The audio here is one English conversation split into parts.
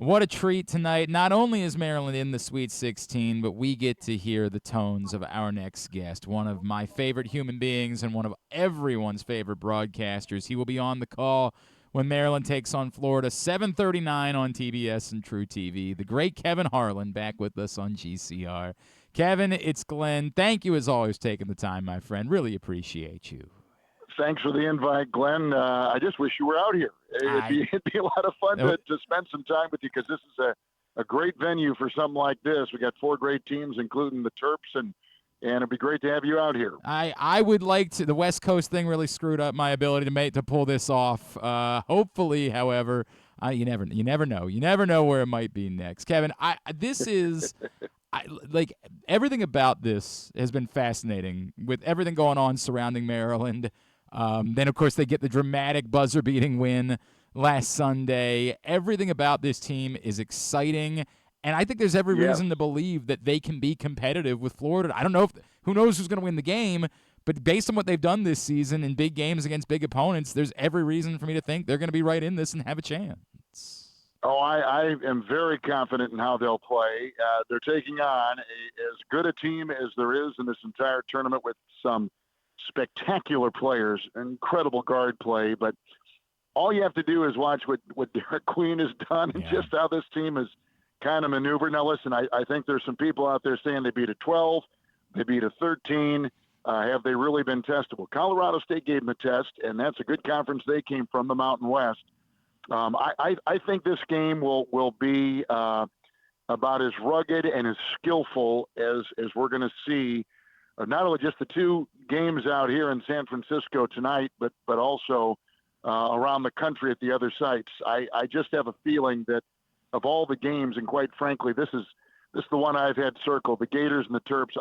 What a treat tonight. Not only is Maryland in the Sweet 16, but we get to hear the tones of our next guest, one of my favorite human beings and one of everyone's favorite broadcasters. He will be on the call when Maryland takes on Florida, 7:39 on TBS and True TV. The great Kevin Harlan back with us on GCR. Kevin, it's Glenn. Thank you as always for taking the time, my friend. Really appreciate you. Thanks for the invite, Glenn. I just wish you were out here. It'd be a lot of fun to spend some time with you because this is a great venue for something like this. We got 4 great teams, including the Terps, and it'd be great to have you out here. I would like to. The West Coast thing really screwed up my ability to pull this off. Hopefully, however, you never know. You never know where it might be next. Kevin, this is. Like everything about this has been fascinating with everything going on surrounding Maryland. Then, of course, they get the dramatic buzzer-beating win last Sunday. Everything about this team is exciting, and I think there's every reason to believe that they can be competitive with Florida. I don't know who knows who's going to win the game, but based on what they've done this season in big games against big opponents, there's every reason for me to think they're going to be right in this and have a chance. Oh, I am very confident in how they'll play. They're taking on as good a team as there is in this entire tournament with some spectacular players, incredible guard play. But all you have to do is watch what Derik Queen has done and just how this team has kind of maneuvered. Now, listen, I think there's some people out there saying they beat a 12, they beat a 13. Have they really been testable? Colorado State gave them a test, and that's a good conference they came from, the Mountain West. I think this game will be about as rugged and as skillful as we're going to see, not only just the 2 games out here in San Francisco tonight, but also around the country at the other sites. I just have a feeling that of all the games, and quite frankly, this is the one I've had circled, the Gators and the Terps.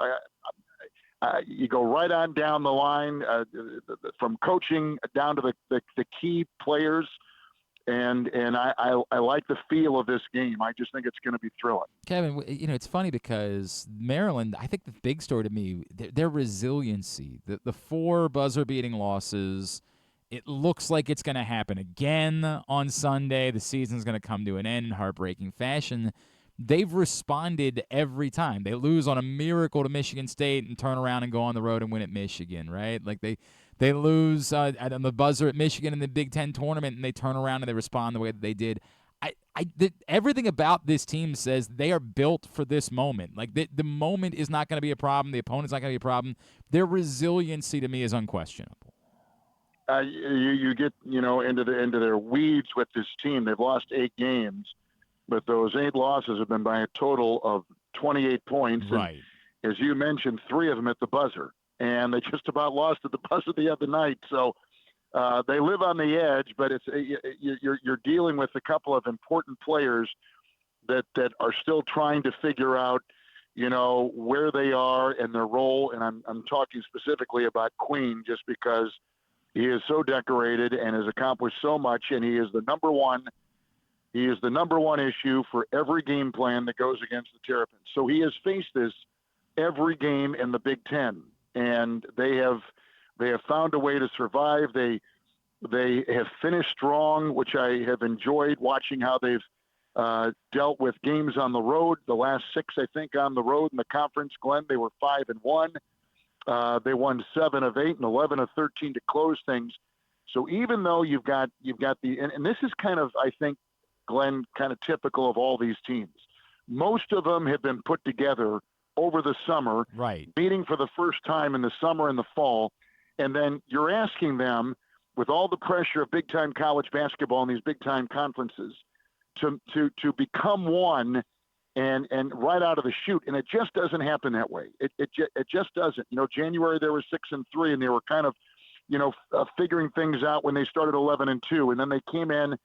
You go right on down the line from coaching down to the key players. And I like the feel of this game. I just think it's going to be thrilling. Kevin, it's funny because Maryland, I think the big story to me, their resiliency, the 4 buzzer-beating losses, it looks like it's going to happen again on Sunday. The season's going to come to an end in heartbreaking fashion. They've responded every time. They lose on a miracle to Michigan State and turn around and go on the road and win at Michigan, right? Like they lose on the buzzer at Michigan in the Big Ten tournament, and they turn around and they respond the way that they did. Everything about this team says they are built for this moment. Like the moment is not going to be a problem. The opponent's not going to be a problem. Their resiliency to me is unquestionable. You get into their weeds with this team. They've lost 8 games, but those 8 losses have been by a total of 28 points. Right. And as you mentioned, 3 of them at the buzzer. And they just about lost at the buzzer the other night. So they live on the edge, but you're dealing with a couple of important players that are still trying to figure out, where they are and their role. And I'm talking specifically about Queen, just because he is so decorated and has accomplished so much, and he is the number one. He is the number one issue for every game plan that goes against the Terrapins. So he has faced this every game in the Big Ten. And they have found a way to survive. They have finished strong, which I have enjoyed watching how they've dealt with games on the road. The last 6, I think, on the road in the conference, Glenn, they were 5-1. They won 7 of 8 and 11 of 13 to close things. So even though you've got and this is kind of, I think, Glenn, kind of typical of all these teams. Most of them have been put together over the summer, right, meeting for the first time in the summer and the fall, and then you're asking them, with all the pressure of big-time college basketball and these big-time conferences, to become one and right out of the chute, and it just doesn't happen that way. It just doesn't. January they were 6-3, and they were kind of, figuring things out when they started 11-2, and then they came in.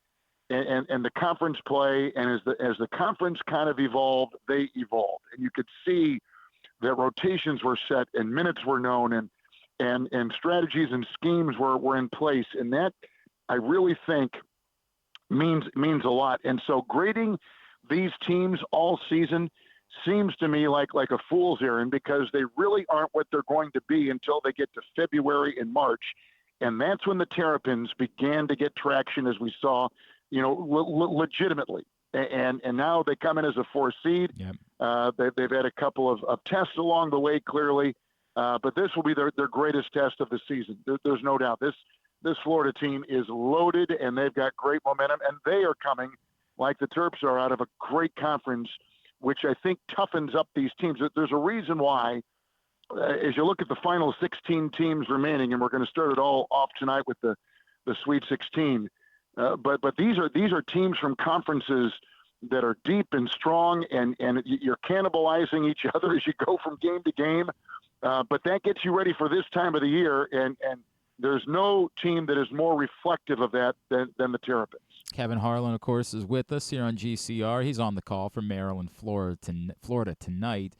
And the conference play, and as the conference kind of evolved, they evolved, and you could see that rotations were set and minutes were known, and strategies and schemes were in place, and that I really think means a lot. And so grading these teams all season seems to me like a fool's errand, because they really aren't what they're going to be until they get to February and March, and that's when the Terrapins began to get traction, as we saw. Legitimately. and now they come in as a 4 seed. Yep. They've had a couple of tests along the way, clearly, but this will be their greatest test of the season. There's no doubt. This Florida team is loaded, and they've got great momentum, and they are coming, like the Terps are, out of a great conference, which I think toughens up these teams. There's a reason why, as you look at the final 16 teams remaining, and we're going to start it all off tonight with the Sweet 16. But these are teams from conferences that are deep and strong, and you're cannibalizing each other as you go from game to game. But that gets you ready for this time of the year, and there's no team that is more reflective of that than the Terrapins. Kevin Harlan, of course, is with us here on GCR. He's on the call from Maryland, Florida tonight.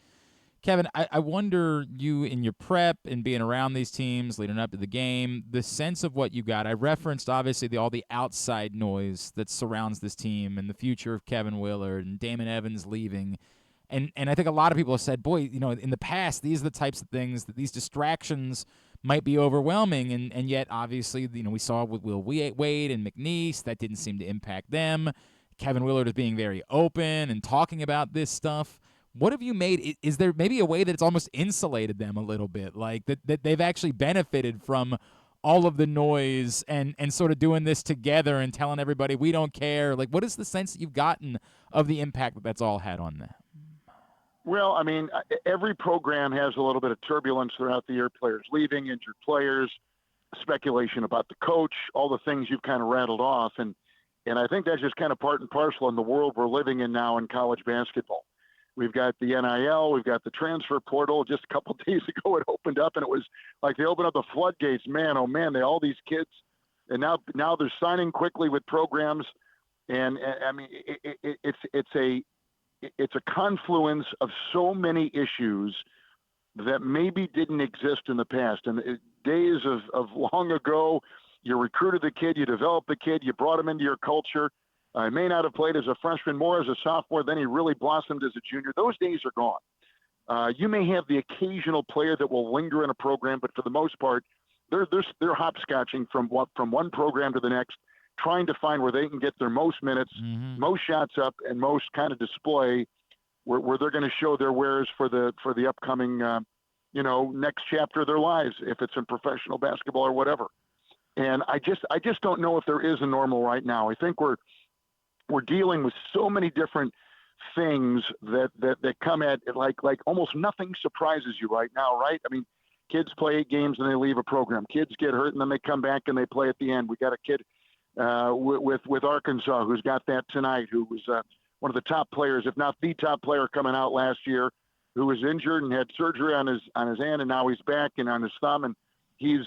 Kevin, I wonder, you in your prep and being around these teams leading up to the game, the sense of what you got. I referenced, obviously, all the outside noise that surrounds this team and the future of Kevin Willard and Damon Evans leaving. And I think a lot of people have said, boy, in the past, these are the types of things that these distractions might be overwhelming. And yet, obviously, we saw with Will Wade and McNeese, that didn't seem to impact them. Kevin Willard is being very open and talking about this stuff. What have you made? Is there maybe a way that it's almost insulated them a little bit, like that they've actually benefited from all of the noise and sort of doing this together and telling everybody we don't care? Like, what is the sense that you've gotten of the impact that that's all had on them? Well, I mean, every program has a little bit of turbulence throughout the year, players leaving, injured players, speculation about the coach, all the things you've kind of rattled off. And I think that's just kind of part and parcel in the world we're living in now in college basketball. We've got the NIL, we've got the transfer portal. Just a couple of days ago, it opened up, and it was like they opened up the floodgates. Man, oh man, all these kids, and now they're signing quickly with programs, and I mean, it's a confluence of so many issues that maybe didn't exist in the past. And days of long ago, you recruited the kid, you developed the kid, you brought him into your culture. I may not have played as a freshman, more as a sophomore. Then he really blossomed as a junior. Those days are gone. You may have the occasional player that will linger in a program, but for the most part, they're hopscotching from one program to the next, trying to find where they can get their most minutes, most shots up, and most kind of display where they're going to show their wares for the upcoming next chapter of their lives, if it's in professional basketball or whatever. And I just don't know if there is a normal right now. I think we're dealing with so many different things that come at it, like almost nothing surprises you right now, right? I mean, kids play 8 games and they leave a program. Kids get hurt and then they come back and they play at the end. We got a kid with Arkansas who's got that tonight, who was one of the top players, if not the top player coming out last year, who was injured and had surgery on his hand, and now he's back and on his thumb, and he's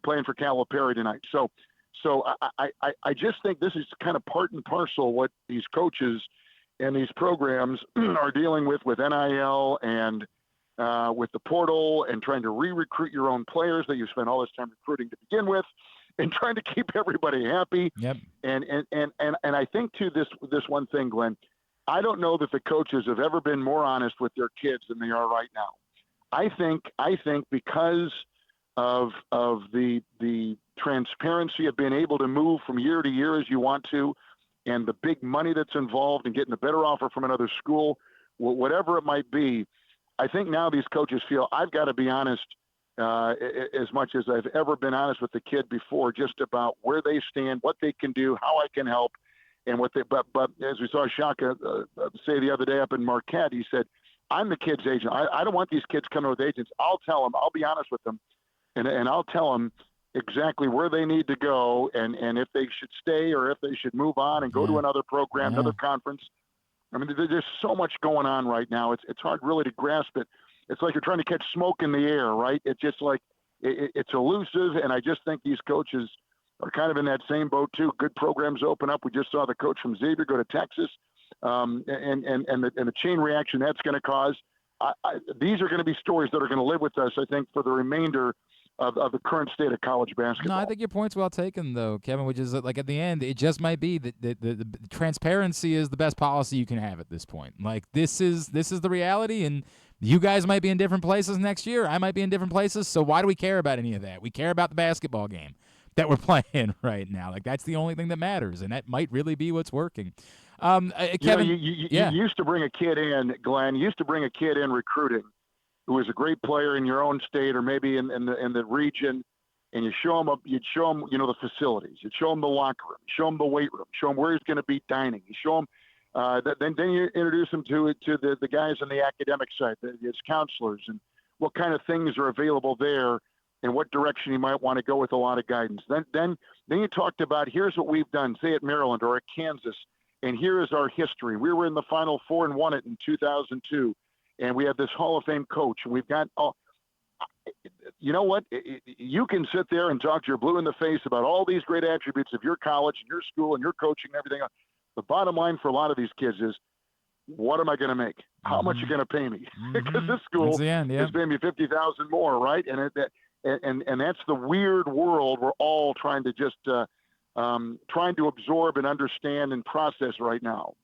playing for Calipari tonight. So I just think this is kind of part and parcel what these coaches and these programs are dealing with NIL and with the portal and trying to re-recruit your own players that you spent all this time recruiting to begin with, and trying to keep everybody happy. Yep. And I think too, this one thing, Glenn, I don't know that the coaches have ever been more honest with their kids than they are right now. I think because of the transparency of being able to move from year to year as you want to, and the big money that's involved in getting a better offer from another school, whatever it might be, I think now these coaches feel I've got to be honest as much as I've ever been honest with the kid before, just about where they stand, what they can do, how I can help, and what they. But as we saw Shaka say the other day up in Marquette, he said, "I'm the kid's agent. I don't want these kids coming with agents. I'll tell them. I'll be honest with them, and I'll tell them exactly where they need to go, and if they should stay or if they should move on and go to another program, another conference." I mean, there's so much going on right now. It's hard really to grasp it. It's like you're trying to catch smoke in the air, right? It's just like it's elusive, and I just think these coaches are kind of in that same boat too. Good programs open up. We just saw the coach from Xavier go to Texas, and the chain reaction that's going to cause. These are going to be stories that are going to live with us, I think, for the remainder of the current state of college basketball. No, I think your point's well taken, though, Kevin, which is that, like, at the end, it just might be that the transparency is the best policy you can have at this point. Like, this is the reality, and you guys might be in different places next year. I might be in different places, so why do we care about any of that? We care about the basketball game that we're playing right now. Like, that's the only thing that matters, and that might really be what's working. Kevin, you used to bring a kid in, Glenn. You used to bring a kid in recruiting who was a great player in your own state or maybe in the region, and you'd show him, the facilities. You'd show him the locker room, show him the weight room, show him where he's going to be dining. You show him, then you introduce him to the guys on the academic side, his counselors, and what kind of things are available there, and what direction you might want to go with a lot of guidance. Then you talked about, here's what we've done, say at Maryland or at Kansas, and here is our history. We were in the Final Four and won it in 2002, and we have this Hall of Fame coach, and we've got all. You know what? You can sit there and talk to your blue in the face about all these great attributes of your college and your school and your coaching and everything else. The bottom line for a lot of these kids is, what am I going to make? How much are you going to pay me? Because this school is paying me $50,000 more, right? And that's the weird world we're all trying to just trying to absorb and understand and process right now.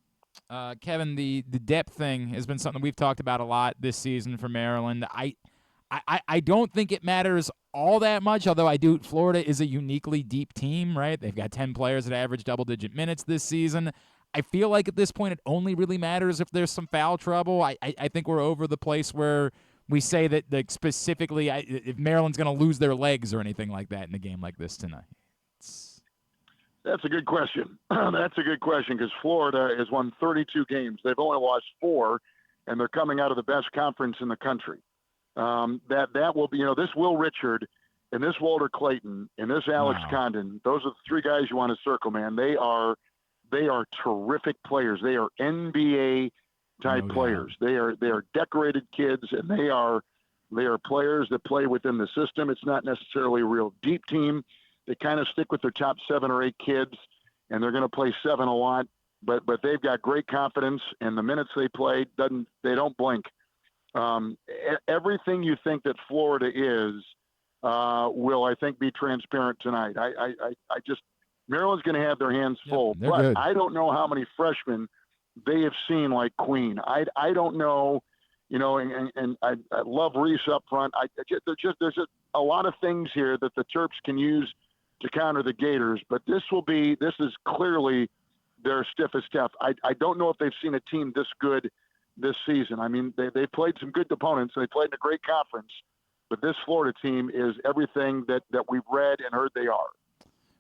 Kevin, the depth thing has been something we've talked about a lot this season for Maryland. I don't think it matters all that much, although Florida is a uniquely deep team, right? They've got 10 players that average double-digit minutes this season. I feel like at this point it only really matters if there's some foul trouble. I think we're over the place where we say that specifically if Maryland's going to lose their legs or anything like that in a game like this tonight. That's a good question. That's a good question because Florida has won 32 games. They've only lost 4, and they're coming out of the best conference in the country. That will be, this Will Richard and this Walter Clayton and this Alex Condon. Those are the 3 guys you want to circle, man. They are terrific players. They are NBA type players. They are decorated kids, and they are players that play within the system. It's not necessarily a real deep team. They kind of stick with their top 7 or 8 kids, and they're going to play 7 a lot. But they've got great confidence, and the minutes they play they don't blink. Everything you think that Florida is will, I think, be transparent tonight. Maryland's going to have their hands full, but good. I don't know how many freshmen they have seen like Queen. I don't know, and I love Reese up front. There's just a lot of things here that the Terps can use to counter the Gators, but this is clearly their stiffest step. I don't know if they've seen a team this good this season. I mean, they played some good opponents, and they played in a great conference, but this Florida team is everything that we've read and heard they are.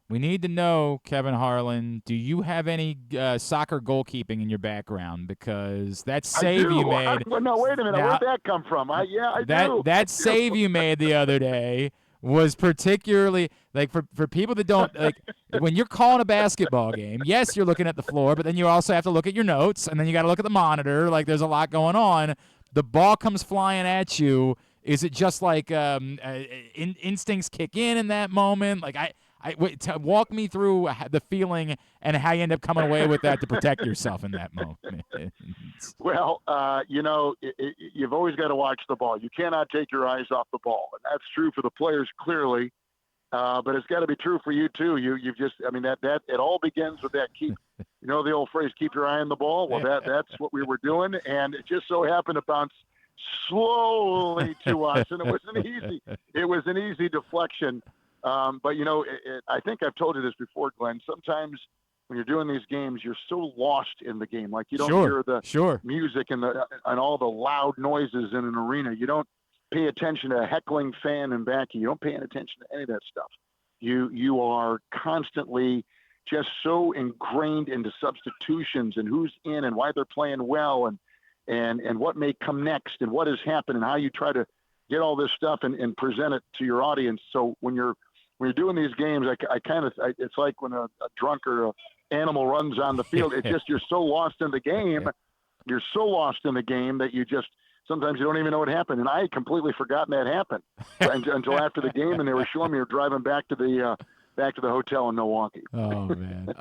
We need to know, Kevin Harlan, do you have any soccer goalkeeping in your background? Because that save you made. No, wait a minute. Where'd that come from? I do. That save you made the other day was particularly, like, for people that don't, like, when you're calling a basketball game, yes, you're looking at the floor, but then you also have to look at your notes, and then you got to look at the monitor. Like, there's a lot going on. The ball comes flying at you. Is it just like instincts kick in that moment? Like, walk me through the feeling and how you end up coming away with that to protect yourself in that moment. Well, you've always got to watch the ball. You cannot take your eyes off the ball, and that's true for the players clearly, but it's got to be true for you too. That it all begins with that keep. The old phrase, "Keep your eye on the ball." Well, that's what we were doing, and it just so happened to bounce slowly to us, and it was an easy deflection. But I think I've told you this before, Glenn. Sometimes when you're doing these games, you're so lost in the game, like you don't hear the music and all the loud noises in an arena. You don't pay attention to a heckling fan and back. You don't pay attention to any of that stuff. You are constantly just so ingrained into substitutions and who's in and why they're playing well and what may come next and what has happened and how you try to get all this stuff and present it to your audience. So when you're doing these games, it's like when a drunk or an animal runs on the field. It's just you're so lost in the game. You're so lost in the game that you just sometimes you don't even know what happened. And I had completely forgotten that happened until after the game, and they were showing me we were driving back to the hotel in Milwaukee. Oh man,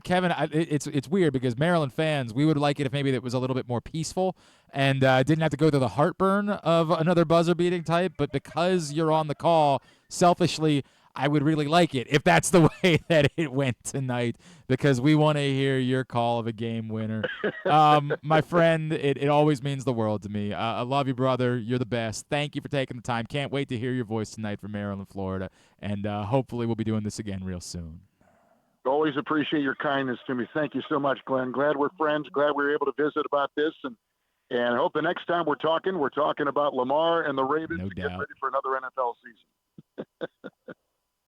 Kevin, it's weird because Maryland fans, we would like it if maybe it was a little bit more peaceful and didn't have to go through the heartburn of another buzzer beating type. But because you're on the call, selfishly, I would really like it if that's the way that it went tonight because we want to hear your call of a game winner. My friend, it always means the world to me. I love you, brother. You're the best. Thank you for taking the time. Can't wait to hear your voice tonight from Maryland, Florida, and hopefully we'll be doing this again real soon. Always appreciate your kindness to me. Thank you so much, Glenn. Glad we're friends. Glad we were able to visit about this. And I hope the next time we're talking about Lamar and the Ravens No to get doubt. ready for another NFL season.